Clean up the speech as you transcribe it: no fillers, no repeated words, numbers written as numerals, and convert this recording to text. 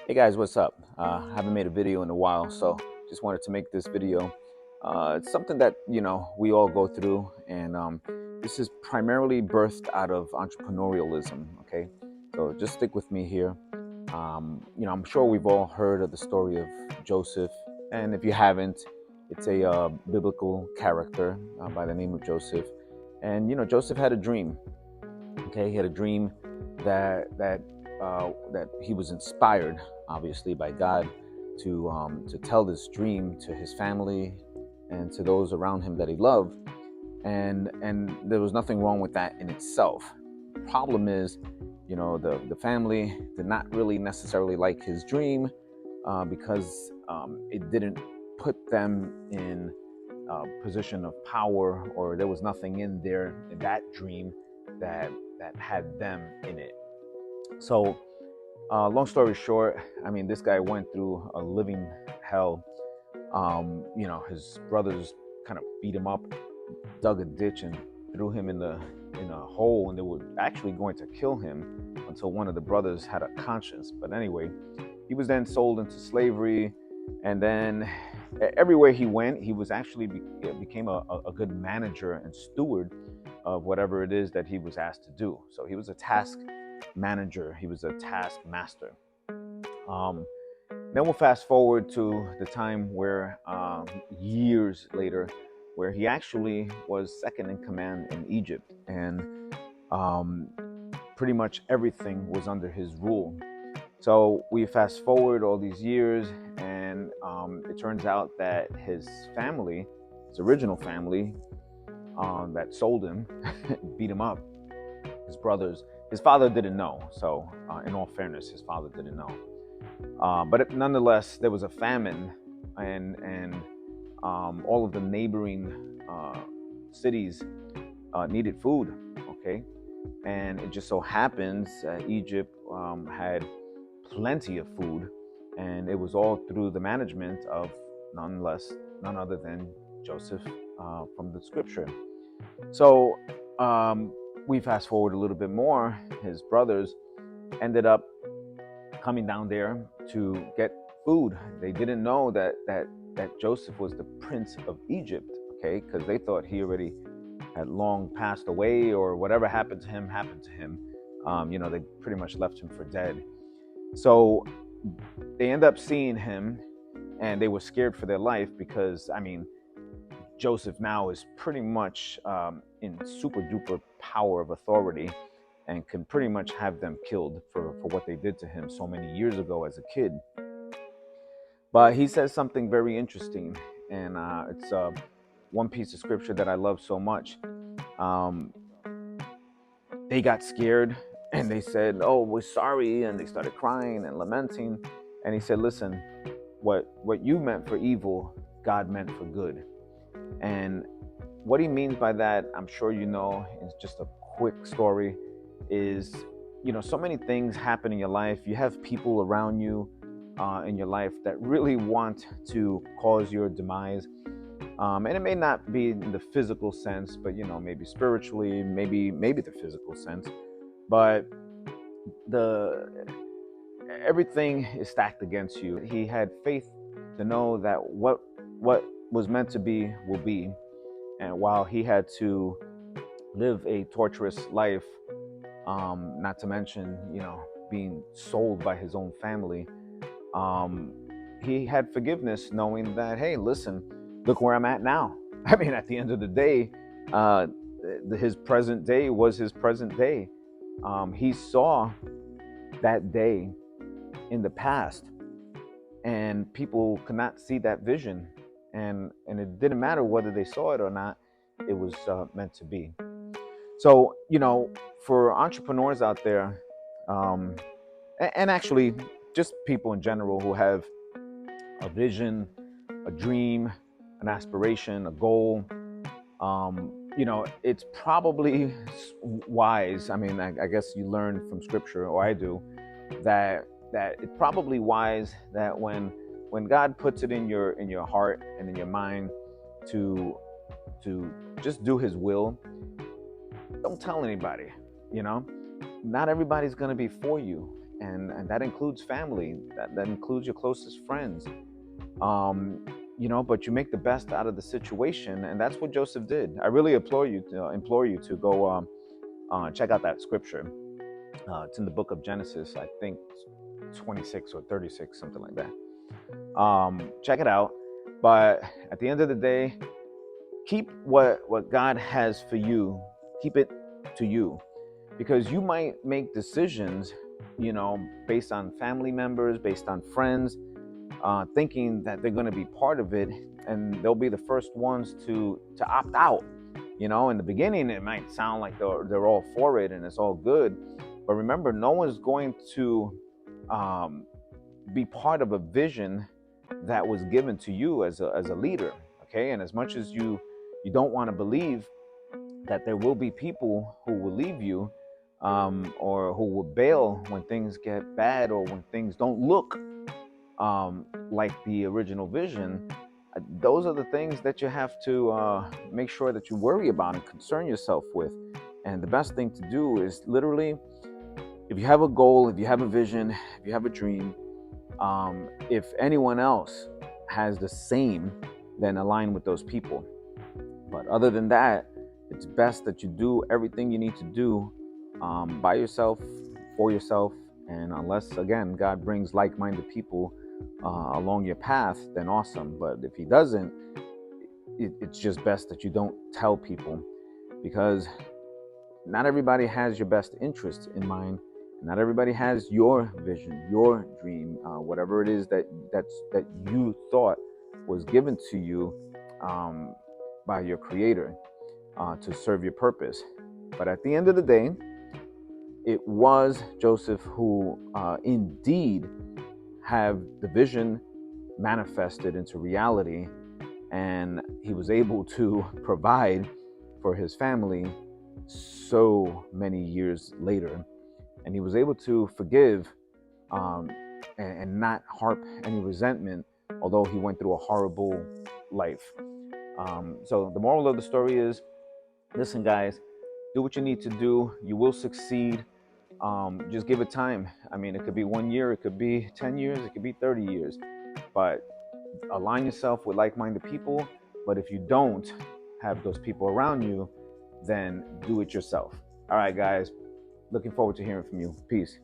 Hey guys, what's up? Haven't made a video in a while, so just wanted to make this video. It's something that we all go through, and this is primarily birthed out of entrepreneurialism. Okay, so just stick with me here. I'm sure we've all heard of the story of Joseph, and if you haven't, it's a biblical character by the name of Joseph. And Joseph had a dream. Okay, he had a dream that he was inspired, obviously, by God to tell this dream to his family and to those around him that he loved, and there was nothing wrong with that in itself. The problem is, the family did not really necessarily like his dream because it didn't put them in a position of power, or there was nothing in there in that dream that had them in it. So, long story short, I mean, this guy went through a living hell. His brothers kind of beat him up, dug a ditch, and threw him in a hole, and they were actually going to kill him until one of the brothers had a conscience. But anyway, he was then sold into slavery, and then everywhere he went, he was actually became a good manager and steward of whatever it is that he was asked to do. So he was a task manager, he was a task master. Um, then we'll fast forward to the time where years later, where he actually was second in command in Egypt, and um, pretty much everything was under his rule. So we fast forward all these years, and it turns out that his family, his original family, that sold him, beat him up. His brothers, his father didn't know. So, in all fairness, his father didn't know. But nonetheless, there was a famine, and all of the neighboring cities needed food. Okay, and it just so happens Egypt had plenty of food, and it was all through the management of none other than Joseph from the scripture. So we fast forward a little bit more. His brothers ended up coming down there to get food. They didn't know that Joseph was the prince of Egypt, okay, because they thought he already had long passed away, or whatever happened to him happened to him. They pretty much left him for dead. So they end up seeing him, and they were scared for their life because, I mean, Joseph now is pretty much in super duper power of authority and can pretty much have them killed for what they did to him so many years ago as a kid. But he says something very interesting, and it's one piece of scripture that I love so much. Um, they got scared and they said, "Oh, we're sorry," and they started crying and lamenting. And he said, "Listen, what you meant for evil, God meant for good." And what he means by that, I'm sure you know, is just a quick story, is, so many things happen in your life. You have people around you in your life that really want to cause your demise. And it may not be in the physical sense, but, maybe spiritually, maybe the physical sense. But the everything is stacked against you. He had faith to know that what was meant to be will be. And while he had to live a torturous life, not to mention, being sold by his own family, um, he had forgiveness, knowing that, hey, listen, look where I'm at now. I mean, at the end of the day, his present day was his present day. He saw that day in the past, and people could not see that vision, and it didn't matter whether they saw it or not. It was meant to be. So, for entrepreneurs out there, and actually just people in general who have a vision, a dream, an aspiration, a goal, it's probably wise. I mean, I guess you learn from scripture, or I do, that it's probably wise that when God puts it in your heart and in your mind to just do His will, don't tell anybody. Not everybody's going to be for you. and that includes family, that includes your closest friends. um, but you make the best out of the situation, and that's what Joseph did. I really implore you to go check out that scripture. It's in the book of Genesis, I think 26 or 36, something like that. Check it out. But at the end of the day, keep what God has for you, keep it to you, because you might make decisions, based on family members, based on friends, thinking that they're going to be part of it, and they'll be the first ones to opt out. In the beginning, it might sound like they're all for it and it's all good, but remember, no one's going to um, be part of a vision that was given to you as a leader. Okay, and as much as you don't want to believe that there will be people who will leave you, or who will bail when things get bad or when things don't look like the original vision. Those are the things that you have to make sure that you worry about and concern yourself with. And the best thing to do is literally, if you have a goal, if you have a vision, if you have a dream, if anyone else has the same, then align with those people. But other than that, it's best that you do everything you need to do by yourself, for yourself. And unless, again, God brings like-minded people along your path, then awesome. But if he doesn't, it's just best that you don't tell people, because not everybody has your best interests in mind. Not everybody has your vision, your dream, whatever it is that you thought was given to you by your Creator to serve your purpose. But at the end of the day, it was Joseph who indeed have the vision manifested into reality, and he was able to provide for his family so many years later. And he was able to forgive and not harp any resentment, although he went through a horrible life. So the moral of the story is, listen, guys, do what you need to do. You will succeed. Just give it time. I mean, it could be 1 year, it could be 10 years, it could be 30 years. But align yourself with like-minded people. But if you don't have those people around you, then do it yourself. All right, guys. Looking forward to hearing from you. Peace.